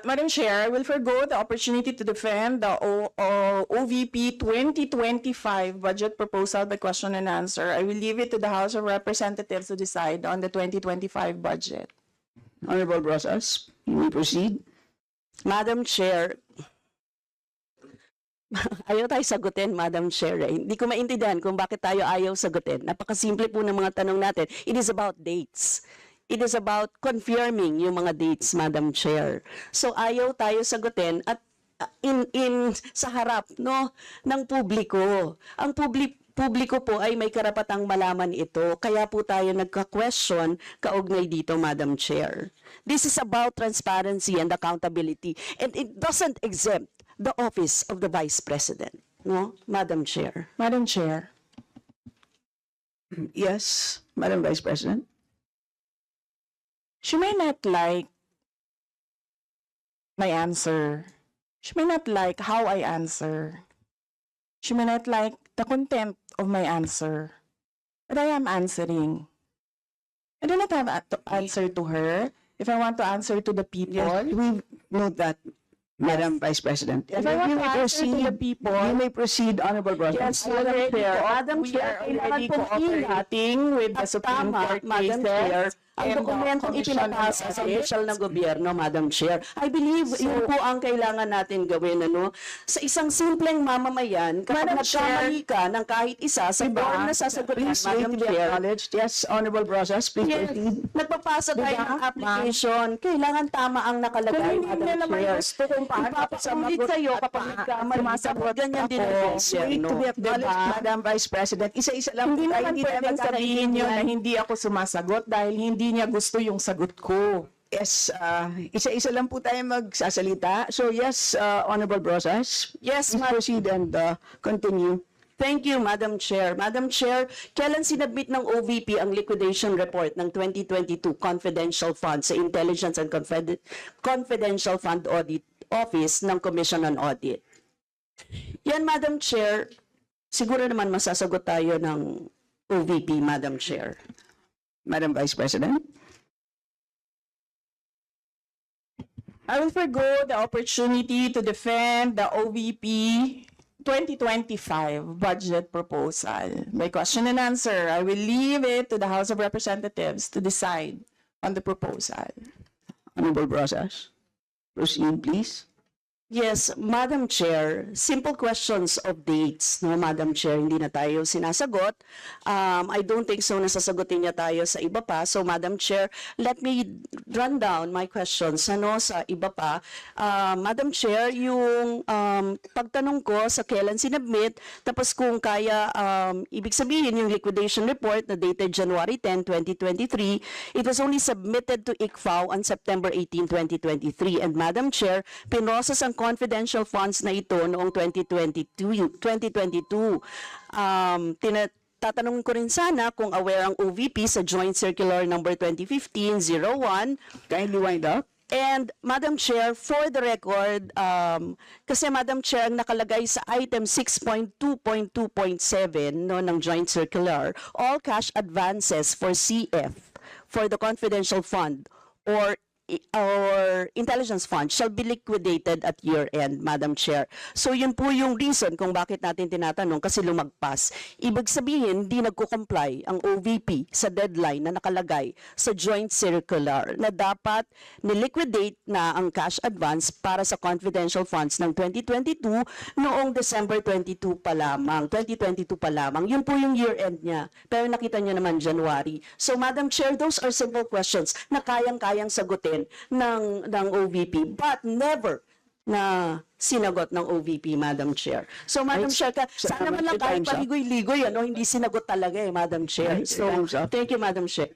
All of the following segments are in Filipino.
Madam Chair, I will forgo the opportunity to defend the OVP 2025 budget proposal by question and answer. I will leave it to the House of Representatives to decide on the 2025 budget. Honorable Rosas, you may proceed. Madam Chair, ayaw tayo sagutin, Madam Chair. Hindi ko maintindihan kung bakit tayo ayaw sagutin. Napakasimple po ng mga tanong natin. It is about dates. It is about confirming yung mga dates, Madam Chair. So ayaw tayo sagutin at sa harap no ng publiko. Ang publiko po ay may karapatang malaman ito. Kaya po tayo nagka-question kaugnay dito, Madam Chair. This is about transparency and accountability, and it doesn't exempt the office of the Vice President, no, Madam Chair. Madam Chair. Yes, Madam Vice President. She may not like my answer. She may not like how I answer. She may not like the content of my answer. But I am answering. I do not have to answer to her. If I want to answer to the people, Yes, we note that, Madam Vice President. if I want You to may answer to the people, You may proceed, Honorable Rosas. yes, Madam Chair, Madam we Chair, are kailangan already pong cooperating with the At Supreme tama, Court Madam cases Chair, ang and the dokumentong Commission on ipinapasa sa Audit. opisyal ng gobyerno, Madam Chair. I believe yun po ang kailangan natin gawin. Ano? Sa isang simpleng mamamayan, kapag Madam Chair, nagkamali ka ng kahit isa sa diba? form na sasagutin, Please wait Madam to be Chair, acknowledged. Yes, Honorable Rosas, please yes, proceed. nagpapasa tayo Diba, ng application. Kailangan tama ang Kung nakalagay, hindi Madam na naman Chair. gusto kung paano ako Ipapaulit sa'yo kapag nagkamali. sumasagot Ganyan din ang ako. gobyerno. Wait to be acknowledged, Diba? Madam Vice President. Isa-isa lang Hindi po tayo, naman tayo pwedeng sabihin nyo na magkakaintindihan. hindi ako sumasagot dahil hindi niya gusto yung sagot ko. Yes, isa-isa lang po tayo magsasalita. So yes, Honorable Rosas, Yes, please proceed and continue. Thank you, Madam Chair. Madam Chair, kailan sinabit ng OVP ang liquidation report ng 2022 confidential fund sa Intelligence and Confidential Fund Audit Office ng Commission on Audit? Yan, Madam Chair, siguro naman masasagot tayo ng OVP, Madam Chair. Madam Vice President. I will forgo the opportunity to defend the OVP 2025 budget proposal. By question and answer, I will leave it to the House of Representatives to decide on the proposal. Honorable Rosas, proceed please. Yes, Madam Chair, simple questions of dates, no, Madam Chair, hindi na tayo sinasagot. I don't think so nasasagutin niya tayo sa iba pa. So, Madam Chair, let me run down my questions sa iba pa. Madam Chair, yung pagtanong ko sa kailan sinubmit, tapos kung kaya, ibig sabihin yung liquidation report na dated January 10, 2023, it was only submitted to ICFAO on September 18, 2023. And Madam Chair, pinrocess ang confidential funds na ito noong 2022. Tatanungin ko rin sana kung aware ang OVP sa Joint Circular Number 2015-01. Kindly wind up. And Madam Chair, for the record, kasi Madam Chair, ang nakalagay sa item 6.2.2.7 no, ng Joint Circular, all cash advances for CF, for the confidential fund, or intelligence fund shall be liquidated at year-end, Madam Chair. So yun po yung reason kung bakit natin tinatanong, kasi lumagpas. Ibig sabihin, hindi nagko-comply ang OVP sa deadline na nakalagay sa joint circular na dapat niliquidate na ang cash advance para sa confidential funds ng 2022 noong December 2022 pa lamang. Yun po yung year-end niya. Pero nakita niyo naman January. So Madam Chair, those are simple questions na kayang-kayang sagutin ng OVP, but never na sinagot ng OVP, Madam Chair. So, Madam Chair, sana man lang kahit paligoy-ligoy, hindi sinagot talaga Madam Chair. So, thank you, Madam Chair.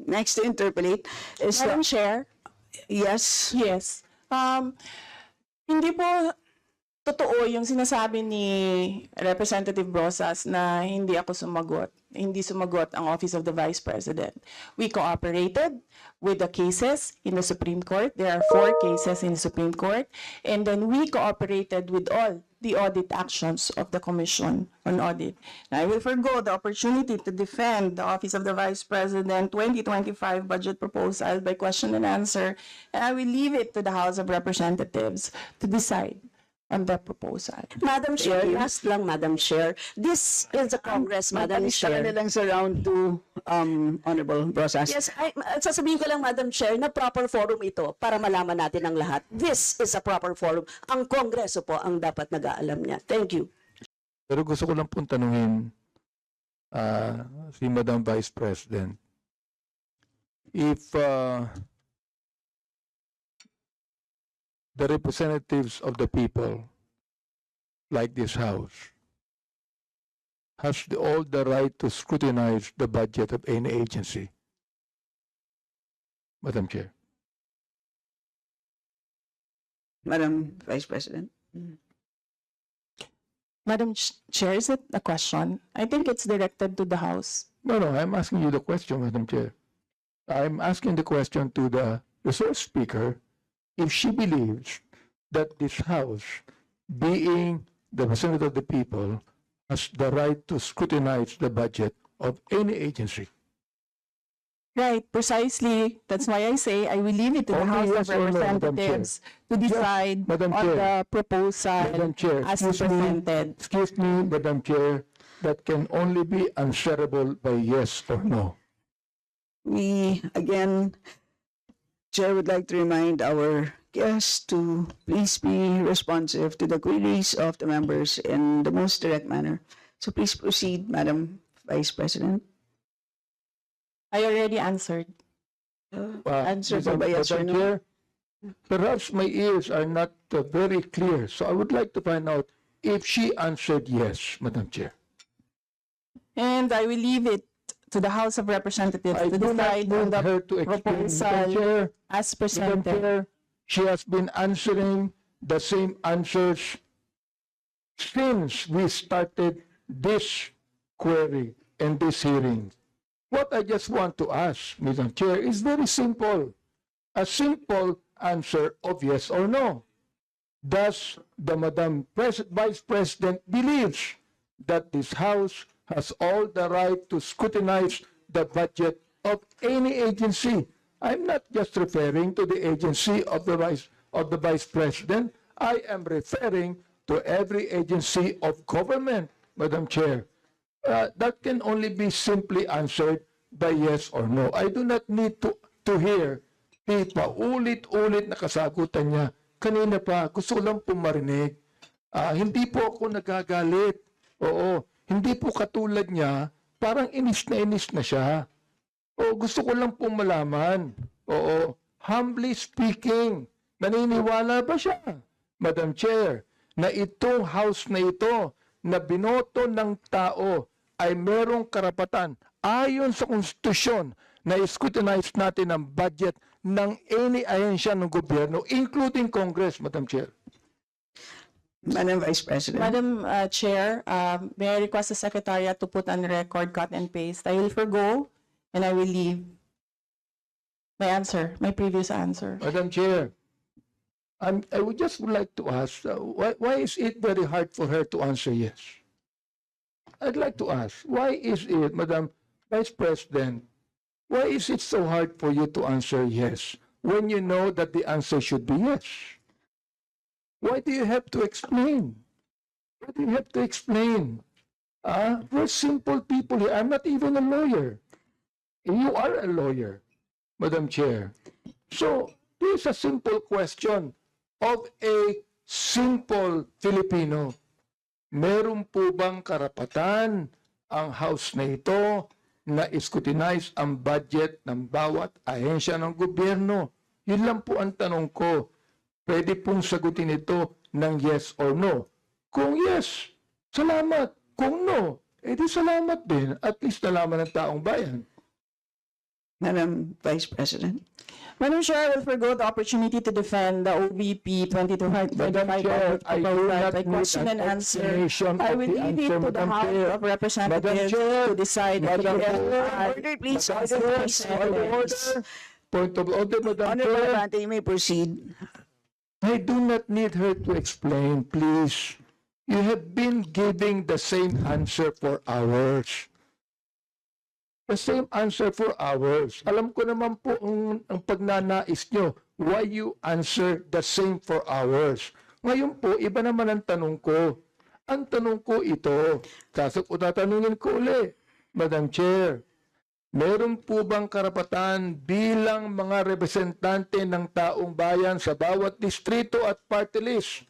Next to interpolate is Madam Chair? yes. Yes. Hindi po totoo yung sinasabi ni Representative Brosas na hindi ako sumagot. Hindi sumagot ang Office of the Vice President. We cooperated with the cases in the Supreme Court. There are 4 cases in the Supreme Court. And then we cooperated with all the audit actions of the Commission on Audit. Now, I will forgo the opportunity to defend the Office of the Vice President 2025 budget proposal by question and answer, and I will leave it to the House of Representatives to decide on the proposal. Madam Chair, last lang, Madam Chair. This is the Congress, Madam Magpalista ka na Chair. lang sa round 2, Honorable Brosas. Yes, sasabihin ko lang, Madam Chair, na proper forum ito para malaman natin ang lahat. This is a proper forum. Ang Kongreso po ang dapat nag-aalam niya. Thank you. Pero gusto ko lang pong tanungin si Madam Vice President. If the representatives of the people, like this House, has all the right to scrutinize the budget of any agency. Madam Chair. Madam Vice President. Madam Chair, is it a question? I think it's directed to the House. No, I'm asking you the question, Madam Chair. I'm asking the question to the resource speaker if she believes that this House, being the representative of the people, has the right to scrutinize the budget of any agency. Right, precisely. That's why I say I will leave it to the Only House yes of or no, Madam Representatives to decide Madam on Chair. the proposal Madam Chair, as presented. excuse me, Madam Chair, that can only be answerable by yes or no. We, again, Chair would like to remind our guests to please be responsive to the queries of the members in the most direct manner. So please proceed, Madam Vice President. I already answered. Answer po ba yes or Madam no? Chair, perhaps my ears are not very clear, so I would like to find out if she answered yes, Madam Chair. And I will leave it to the House of Representatives I to do not decide on need the her to explain, Madam proposal Chair. as Madam presented. Chair, she has been answering the same answers since we started this query and this hearing. What I just want to ask, Madam Chair, is very simple. A simple answer of yes or no. Does the Vice President believes that this House has all the right to scrutinize the budget of any agency? I'm not just referring to the agency of the Vice President. I am referring to every agency of government, Madam Chair. That can only be simply answered by yes or no. I do not need to hear the paulit-ulit na kasagutan niya. Kanina pa, gusto ko lang po marinig. Hindi po ako nagagalit. Oo, hindi po katulad niya, parang inis na siya. O gusto ko lang po malaman. Oo, humbly speaking, naniniwala ba siya, Madam Chair, na itong House na ito na binoto ng tao ay merong karapatan ayon sa konstitusyon na scrutinize natin ang budget ng any ahensya ng gobyerno, including Congress, Madam Chair? Madam Vice President. Madam Chair, may I request the Secretariat to put on record, cut and paste. I will forgo and I will leave my answer, my previous answer. Madam Chair, I would just like to ask, why is it very hard for her to answer yes? I'd like to ask, why is it, Madam Vice President, why is it so hard for you to answer yes when you know that the answer should be yes? Why do you have to explain? Why do you have to explain? We're simple people here. I'm not even a lawyer. You are a lawyer, Madam Chair. So, this is a simple question of a simple Filipino. Meron po bang karapatan ang House na ito na scrutinize ang budget ng bawat ahensya ng gobyerno? Yun lang po ang tanong ko. Pwede pong sagutin ito ng yes or no. Kung yes, salamat. Kung no, edi salamat din. At least nalaman ng taong bayan. Madam Vice President. Madam Chair, I will forgo the opportunity to defend the OVP 2025 Madam Chair, I do not by need question an and answer. explanation I of will the leave it answer, to the Madam House Chair. of Representatives Madam Chair, to decide whether Madam they Chair, are Order, please. Madam Order, Chair, please. Point of order, Madam Honorable Chair. Abante, you may proceed. I do not need her to explain, please. You have been giving the same answer for hours. The same answer for hours. Alam ko naman po ang pagnanais nyo, why you answer the same for hours. Ngayon po, iba naman ang tanong ko. Ang tanong ko ito, tatanungin ko uli, Madam Chair, meron po bang karapatan bilang mga representante ng taong bayan sa bawat distrito at party list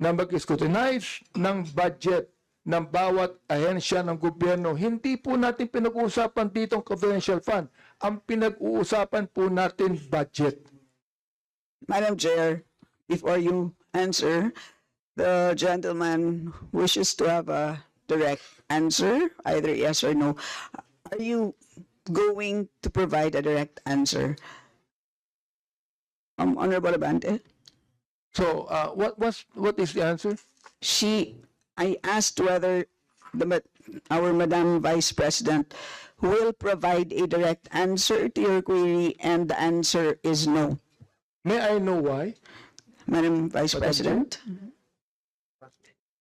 na mag-scrutinize ng budget ng bawat ahensya ng gobyerno? Hindi po natin pinag-uusapan dito ang confidential fund. Ang pinag-uusapan po natin budget. Madam Chair, before you answer, the gentleman wishes to have a direct answer, either yes or no. Are you going to provide a direct answer? Honorable Abante? So, what is the answer? I asked whether our Madam Vice President will provide a direct answer to your query, and the answer is no. May I know why? Madam Vice Madam President?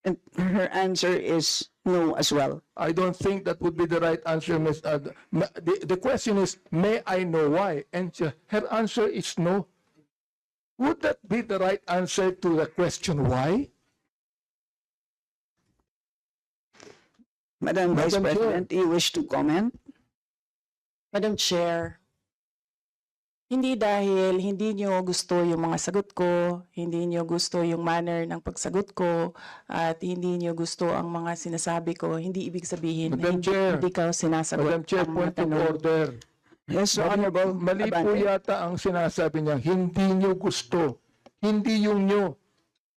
And her answer is no as well. I don't think that would be the right answer, Ms. The question is, may I know why? And her answer is no. Would that be the right answer to the question why? Madam Vice Madam Chair. President, do you wish to comment? Madam Chair, hindi dahil hindi nyo gusto yung mga sagot ko, hindi nyo gusto yung manner ng pagsagot ko, at hindi nyo gusto ang mga sinasabi ko, hindi ibig sabihin na Madam Chair. hindi ka sinasagot Madam Chair, ang mga point of tanong. order. Yes, Honorable Mali po Abante. yata ang sinasabi niya, hindi nyo gusto. Hindi yung nyo.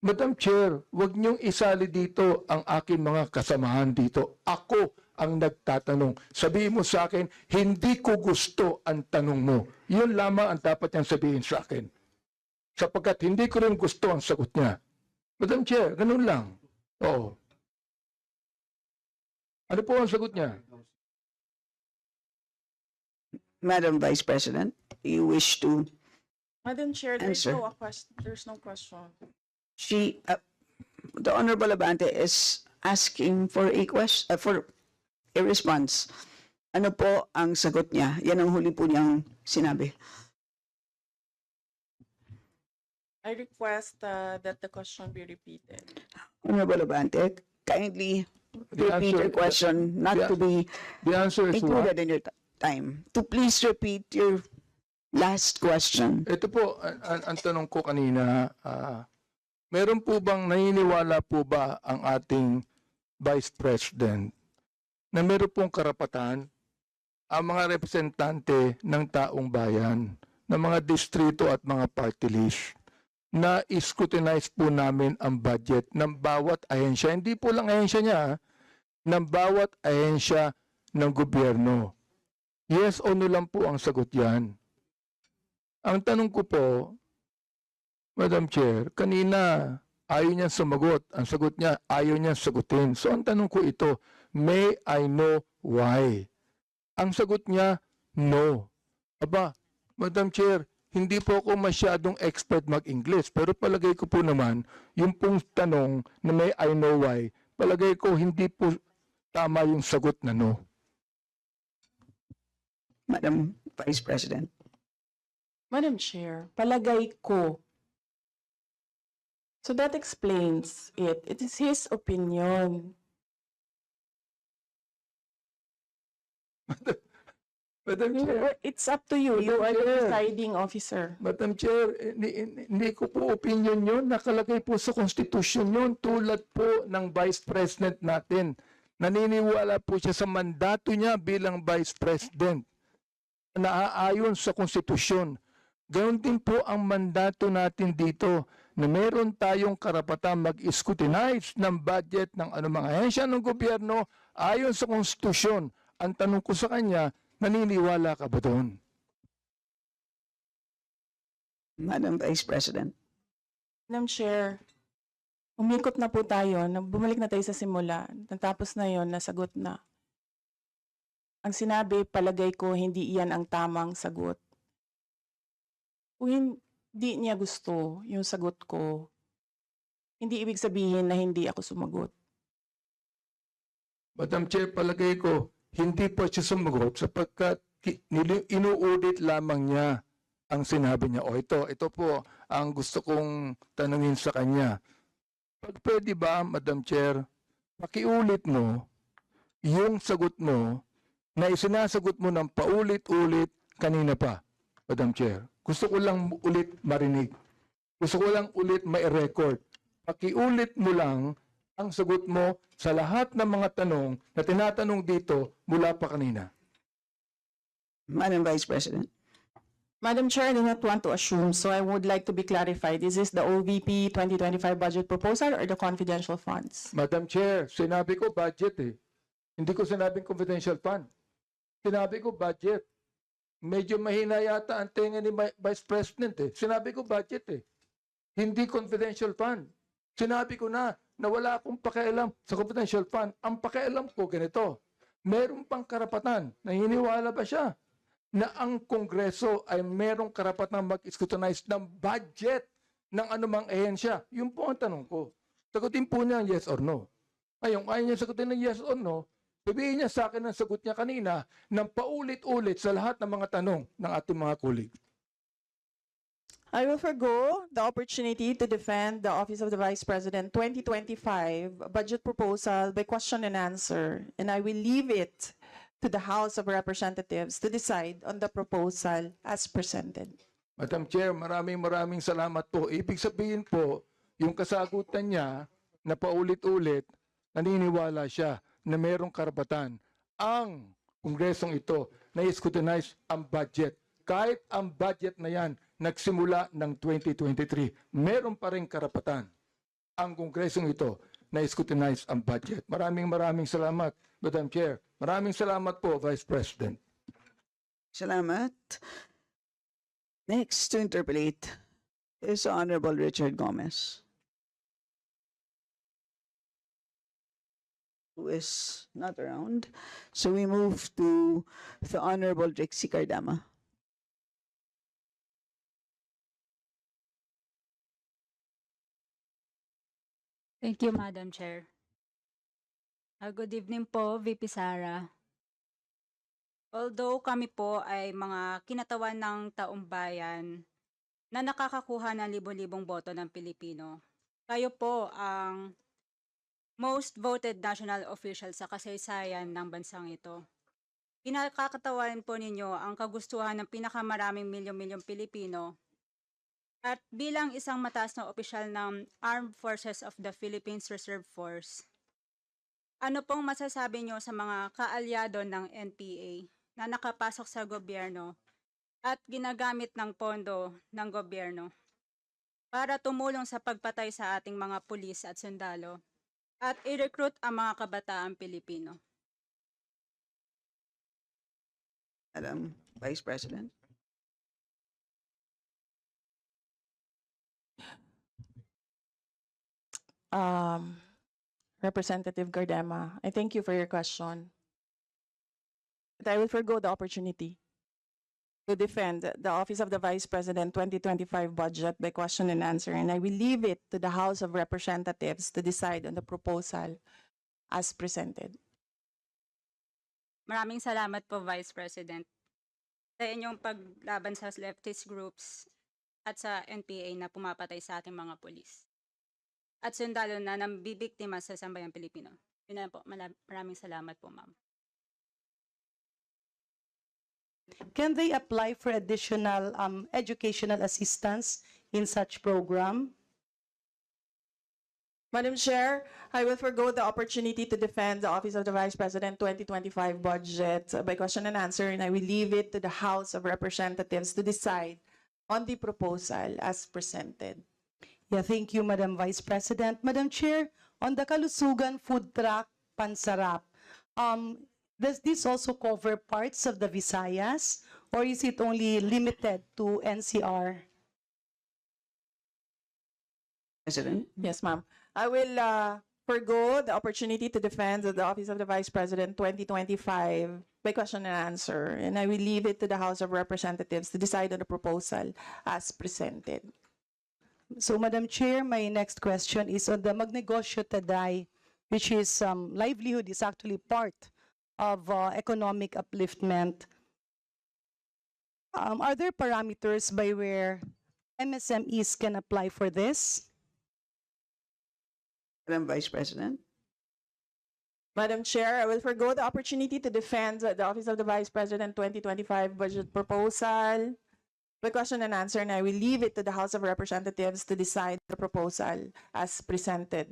Madam Chair, wag niyong isali dito ang aking mga kasamahan dito. Ako ang nagtatanong. Sabihin mo sa akin, hindi ko gusto ang tanong mo. Yun lamang ang dapat niyang sabihin sa akin. Sapagkat hindi ko rin gusto ang sagot niya. Madam Chair, ganun lang. Oo. Ano po ang sagot niya? Madam Vice President, do you wish to? Madam Chair, there's Answer. no question. The Honorable Abante is asking for a question, for a response. Ano po ang sagot niya? Yan ang huli po niyang sinabi. I request that the question be repeated. Honorable Abante, kindly The repeat answer- your question, not the- to be The answer is what? included in your time. To please repeat your last question. Ito po, ang tanong ko kanina, meron po bang naniniwala po ba ang ating Vice President na meron pong karapatan ang mga representante ng taong bayan, ng mga distrito at mga party list na scrutinize po namin ang budget ng bawat ahensya, hindi po lang ahensya niya, ng bawat ahensya ng gobyerno. Yes o no lang po ang sagot yan. Ang tanong ko po, Madam Chair, kanina ayaw niya sumagot. Ang sagot niya, ayaw niya sagutin. So ang tanong ko ito, may I know why? Ang sagot niya, no. Aba, Madam Chair, hindi po ako masyadong expert mag-English, pero palagay ko po naman, yung pong tanong na may I know why, palagay ko hindi po tama yung sagot na no. Madam Vice President. Madam Chair, palagay ko. So that explains it. It is his opinion. Madam Chair, It's up to you. You are the Chair. deciding officer. Madam Chair, hindi ko po opinion yun. Nakalagay po sa Constitution yun tulad po ng Vice President natin. Naniniwala po siya sa mandato niya bilang Vice President. Naaayon sa Konstitusyon. Gayon din po ang mandato natin dito na meron tayong karapatan mag-scrutinize ng budget ng anumang ahensya ng gobyerno ayon sa Konstitusyon. Ang tanong ko sa kanya, naniniwala ka ba doon? Madam Vice President. Madam Chair, umikot na po tayo. Bumalik na tayo sa simula. Natapos na yon, nasagot na. Ang sinabi, palagay ko, hindi iyan ang tamang sagot. Kung hindi niya gusto yung sagot ko, hindi ibig sabihin na hindi ako sumagot. Madam Chair, palagay ko, hindi po siya sumagot sapagkat inuulit lamang niya ang sinabi niya. O ito po ang gusto kong tanungin sa kanya. Pag pwede ba, Madam Chair, pakiulit mo yung sagot mo na isinasagot mo ng paulit-ulit kanina pa, Madam Chair. Gusto ko lang ulit marinig. Gusto ko lang ulit ma-record. Pakiulit mo lang ang sagot mo sa lahat ng mga tanong na tinatanong dito mula pa kanina. Madam Vice President. Madam Chair, I do not want to assume, so I would like to be clarified. Is this the OVP 2025 budget proposal or the confidential funds? Madam Chair, sinabi ko budget eh. Hindi ko sinabing confidential fund. Sinabi ko budget. Medyo mahina yata ang tenga ni Vice President eh. Sinabi ko budget eh. Hindi confidential fund. Sinabi ko na wala akong pakialam sa confidential fund. Ang pakialam ko ganito. Meron pang karapatan. Naniniwala ba siya na ang Kongreso ay merong karapatan mag-scrutinize ng budget ng anumang ehensya? Yun po ang tanong ko. Sagutin po niya yes or no. Ngayon, ayaw niya sagutin ng yes or no, sabihin niya sa akin ang sagot niya kanina ng paulit-ulit sa lahat ng mga tanong ng ating mga kulig. I will forgo the opportunity to defend the Office of the Vice President 2025 budget proposal by question and answer, and I will leave it to the House of Representatives to decide on the proposal as presented. Madam Chair, maraming salamat po. Ibig sabihin po, yung kasagutan niya na paulit-ulit, naniniwala siya na merong karapatan ang Kongresong ito na i-scrutinize ang budget. Kahit ang budget na yan nagsimula ng 2023, meron pa rin karapatan ang Kongresong ito na i-scrutinize ang budget. Maraming salamat, Madam Chair. Maraming salamat po, Vice President. Salamat. Next to interpolate is Honorable Richard Gomez, who is not around. So we move to the Honorable Trixie Cardama. Thank you, Madam Chair. Good evening po, VP Sara. Although kami po ay mga kinatawan ng taong bayan na nakakakuha ng libo-libong boto ng Pilipino, kayo po ang most voted national official sa kasaysayan ng bansang ito. Pinakakatawan po ninyo ang kagustuhan ng pinakamaraming milyon-milyong Pilipino at bilang isang mataas na opisyal ng Armed Forces of the Philippines Reserve Force, ano pong masasabi nyo sa mga kaalyado ng NPA na nakapasok sa gobyerno at ginagamit ng pondo ng gobyerno para tumulong sa pagpatay sa ating mga pulis at sundalo at i-recruit ang mga kabataang Pilipino? Madam Vice President. Representative Gardema, I thank you for your question. But I will forgo the opportunity to defend the Office of the Vice President 2025 budget by question and answer, and I will leave it to the House of Representatives to decide on the proposal as presented. Maraming salamat po, Vice President, sa inyong paglaban sa leftist groups at sa NPA na pumapatay sa ating mga pulis at sundalo na nambibiktima sa sambayang Pilipino. Yun na po. Maraming salamat po, ma'am. Can they apply for additional educational assistance in such program? Madam Chair, I will forgo the opportunity to defend the Office of the Vice President 2025 budget by question and answer, and I will leave it to the House of Representatives to decide on the proposal as presented. Yeah, thank you, Madam Vice President. Madam Chair, on the Kalusugan Food Truck Pansarap, does this also cover parts of the Visayas or is it only limited to NCR? President. Yes, ma'am. I will forgo the opportunity to defend the Office of the Vice President 2025 by question and answer, and I will leave it to the House of Representatives to decide on the proposal as presented. So, Madam Chair, my next question is on the Magnegosyo Taday, which is livelihood is actually part of economic upliftment. Are there parameters by where MSMEs can apply for this? Madam Vice President. Madam Chair, I will forgo the opportunity to defend the Office of the Vice President 2025 budget proposal by question and answer, and I will leave it to the House of Representatives to decide the proposal as presented.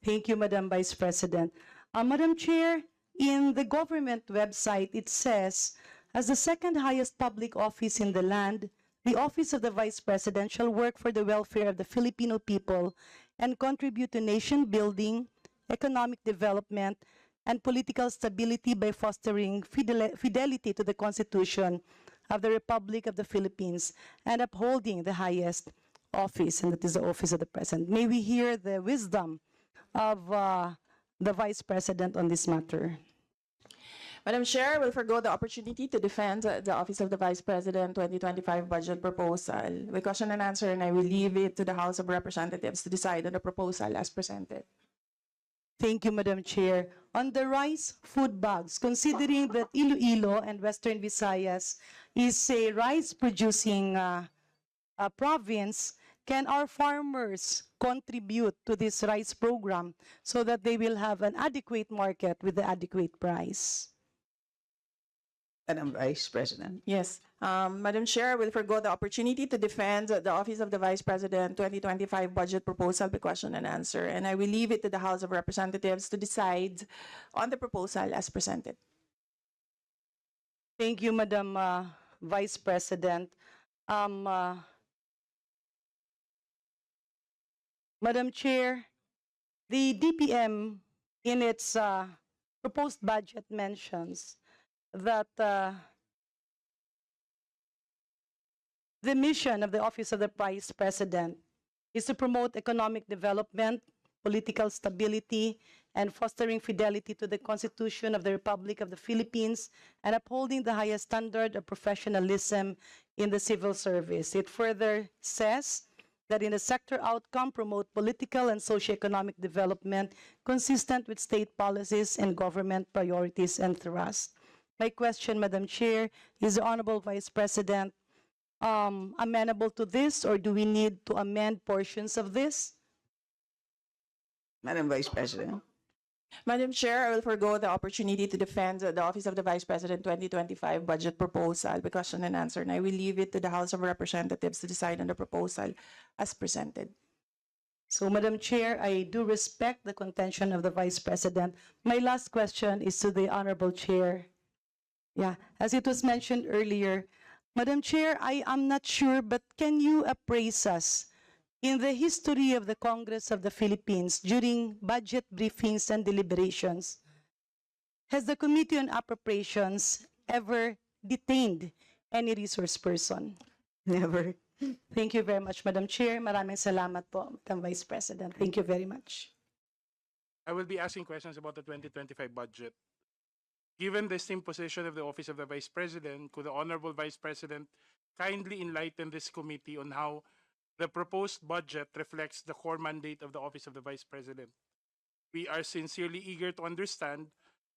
Thank you, Madam Vice President. Madam Chair, in the government website, it says, as the second highest public office in the land, the Office of the Vice President shall work for the welfare of the Filipino people and contribute to nation building, economic development, and political stability by fostering fidelity to the Constitution of the Republic of the Philippines and upholding the highest office, and that is the office of the President. May we hear the wisdom of the Vice President on this matter. Madam Chair, I will forgo the opportunity to defend the Office of the Vice President 2025 budget proposal by question and answer, and I will leave it to the House of Representatives to decide on the proposal as presented. Thank you, Madam Chair. On the rice food bags, considering that Iloilo and Western Visayas is a rice-producing province, can our farmers contribute to this rice program so that they will have an adequate market with the adequate price? Madam Vice President. Yes. Madam Chair, I will forgo the opportunity to defend the Office of the Vice President 2025 budget proposal by question and answer, and I will leave it to the House of Representatives to decide on the proposal as presented. Thank you, Madam Vice President. Madam Chair, the DPM in its proposed budget mentions that the mission of the Office of the Vice President is to promote economic development, political stability, and fostering fidelity to the Constitution of the Republic of the Philippines and upholding the highest standard of professionalism in the civil service. It further says that in the sector outcome, promote political and socioeconomic development consistent with state policies and government priorities and thrusts. My question, Madam Chair, is the Honorable Vice President amenable to this, or do we need to amend portions of this? Madam Vice President. Madam Chair, I will forgo the opportunity to defend the Office of the Vice President 2025 budget proposal by question and answer, and I will leave it to the House of Representatives to decide on the proposal as presented. So, Madam Chair, I do respect the contention of the Vice President. My last question is to the Honorable Chair. Yeah, as it was mentioned earlier, Madam Chair, I am not sure, but can you appraise us in the history of the Congress of the Philippines during budget briefings and deliberations? Has the Committee on Appropriations ever detained any resource person? Never. Thank you very much, Madam Chair. Maraming salamat po, Madam Vice President. Thank you very much. I will be asking questions about the 2025 budget. Given the same position of the Office of the Vice President, could the Honorable Vice President kindly enlighten this committee on how the proposed budget reflects the core mandate of the Office of the Vice President? We are sincerely eager to understand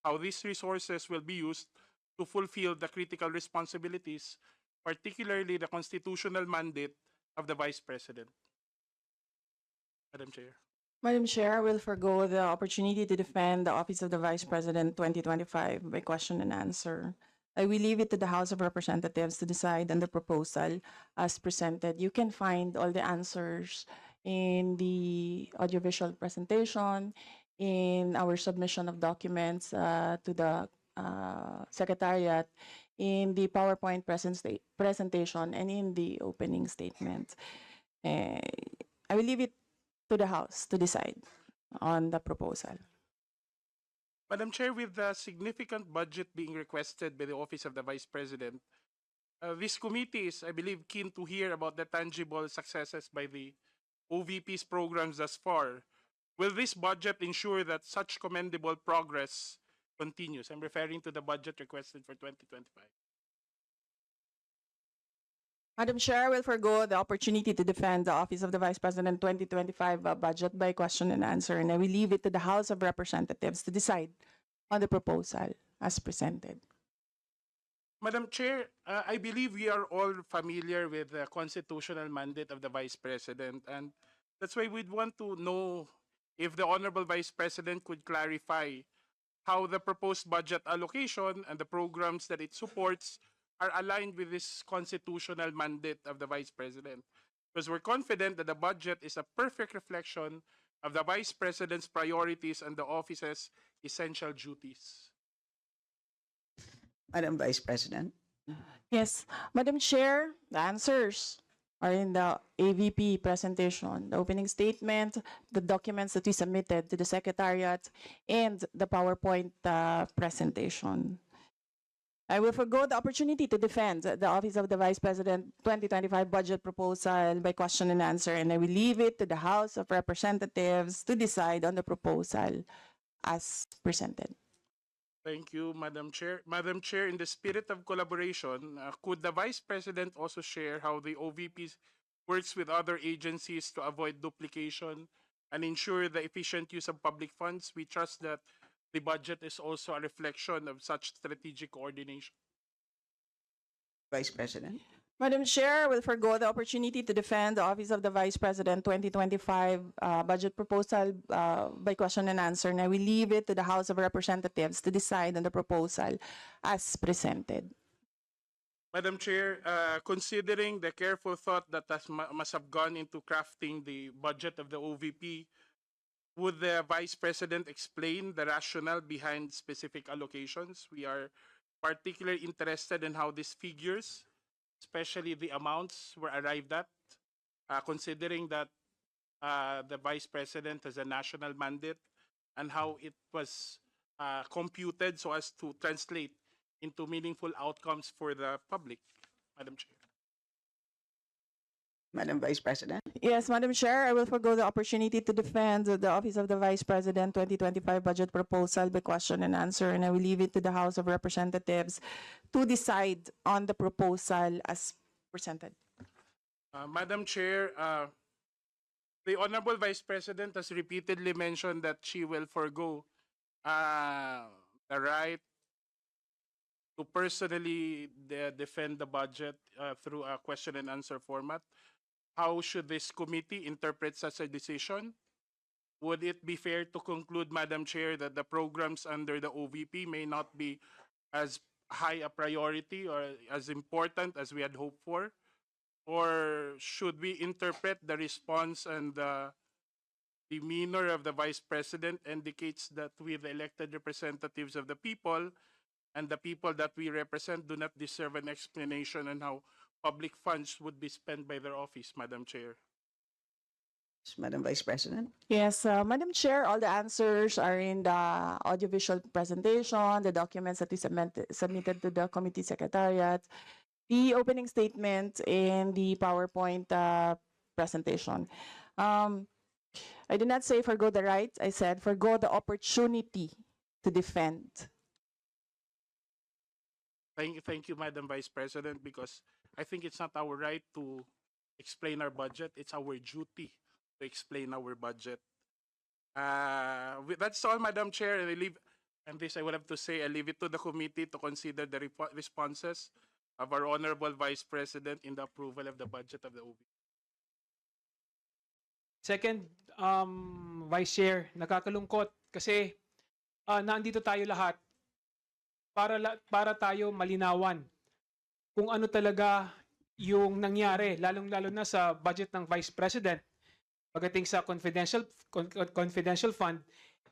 how these resources will be used to fulfill the critical responsibilities, particularly the constitutional mandate of the Vice President. Madam Chair. Madam Chair, I will forgo the opportunity to defend the Office of the Vice President 2025 by question and answer. I will leave it to the House of Representatives to decide on the proposal as presented. You can find all the answers in the audiovisual presentation, in our submission of documents to the Secretariat, in the PowerPoint presentation, and in the opening statement. I will leave it to the House to decide on the proposal. Madam Chair, with the significant budget being requested by the Office of the Vice President, this committee is, I believe, keen to hear about the tangible successes by the OVP's programs thus far, will this budget ensure that such commendable progress continues? I'm referring to the budget requested for 2025. Madam Chair, I will forgo the opportunity to defend the Office of the Vice President 2025 budget by question and answer, and I will leave it to the House of Representatives to decide on the proposal as presented. Madam Chair, I believe we are all familiar with the constitutional mandate of the Vice President, and that's why we'd want to know if the Honorable Vice President could clarify how the proposed budget allocation and the programs that it supports are aligned with this constitutional mandate of the Vice President. Because we're confident that the budget is a perfect reflection of the Vice President's priorities and the office's essential duties. Madam Vice President. Yes, Madam Chair, the answers are in the AVP presentation, the opening statement, the documents that we submitted to the Secretariat, and the PowerPoint presentation. I will forgo the opportunity to defend the Office of the Vice President 2025 budget proposal by question and answer, and I will leave it to the House of Representatives to decide on the proposal as presented. Thank you, Madam Chair. Madam Chair, in the spirit of collaboration, could the Vice President also share how the OVP works with other agencies to avoid duplication and ensure the efficient use of public funds? We trust that the budget is also a reflection of such strategic coordination. Vice President. Madam Chair, I will forgo the opportunity to defend the Office of the Vice President 2025 budget proposal by question and answer, and I will leave it to the House of Representatives to decide on the proposal as presented. Madam Chair, considering the careful thought that must have gone into crafting the budget of the OVP, would the Vice President explain the rationale behind specific allocations? We are particularly interested in how these figures, especially the amounts, were arrived at, considering that the Vice President has a national mandate, and how it was computed so as to translate into meaningful outcomes for the public. Madam Chair. Madam Vice President. Yes, Madam Chair, I will forgo the opportunity to defend the Office of the Vice President 2025 budget proposal by question and answer, and I will leave it to the House of Representatives to decide on the proposal as presented. Madam Chair, the Honorable Vice President has repeatedly mentioned that she will forgo the right to personally defend the budget through a question and answer format. How should this committee interpret such a decision? Would it be fair to conclude, Madam Chair, that the programs under the OVP may not be as high a priority or as important as we had hoped for? Or should we interpret the response and the demeanor of the Vice President indicates that we, the elected representatives of the people, and the people that we represent do not deserve an explanation on how public funds would be spent by their office, Madam Chair? Madam Vice President. Yes, Madam Chair, all the answers are in the audiovisual presentation, the documents that we submitted to the committee secretariat, the opening statement, and the PowerPoint presentation. I did not say forgo the right, I said forgo the opportunity to defend. Thank you, Madam Vice President, because I think it's not our right to explain our budget. It's our duty to explain our budget. That's all, Madam Chair, and this I would have to say, I leave it to the committee to consider the responses of our Honorable Vice President in the approval of the budget of the OVP. Second, Vice Chair, nakakalungkot kasi nandito tayo lahat para tayo malinawan kung ano talaga yung nangyari, lalong-lalo na sa budget ng Vice President pagdating sa confidential fund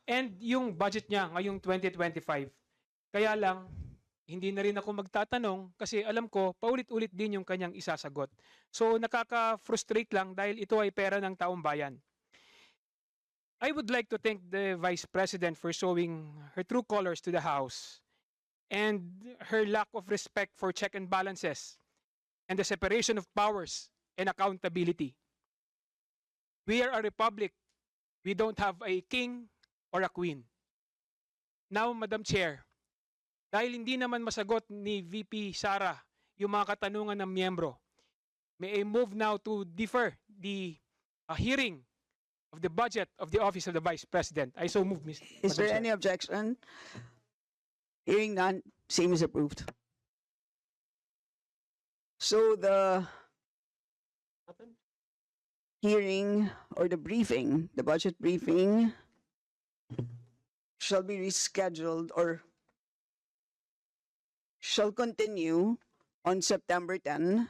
and yung budget niya ngayong 2025. Kaya lang, hindi na rin ako magtatanong kasi alam ko, paulit-ulit din yung kanyang isasagot. So nakaka-frustrate lang dahil ito ay pera ng taong bayan. I would like to thank the Vice President for showing her true colors to the House and her lack of respect for check and balances and the separation of powers and accountability. We are a republic. We don't have a king or a queen. Now, Madam Chair, dahil hindi naman masagot ni VP Sara yung mga katanungan ng miyembro, may I move now to defer the hearing of the budget of the Office of the Vice President. I so move, Ms. Is Madam there Chair. any objection? Hearing none, same is approved. So the hearing or the briefing, the budget briefing shall be rescheduled or shall continue on September 10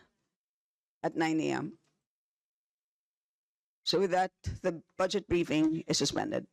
at 9 a.m. So with that, the budget briefing is suspended.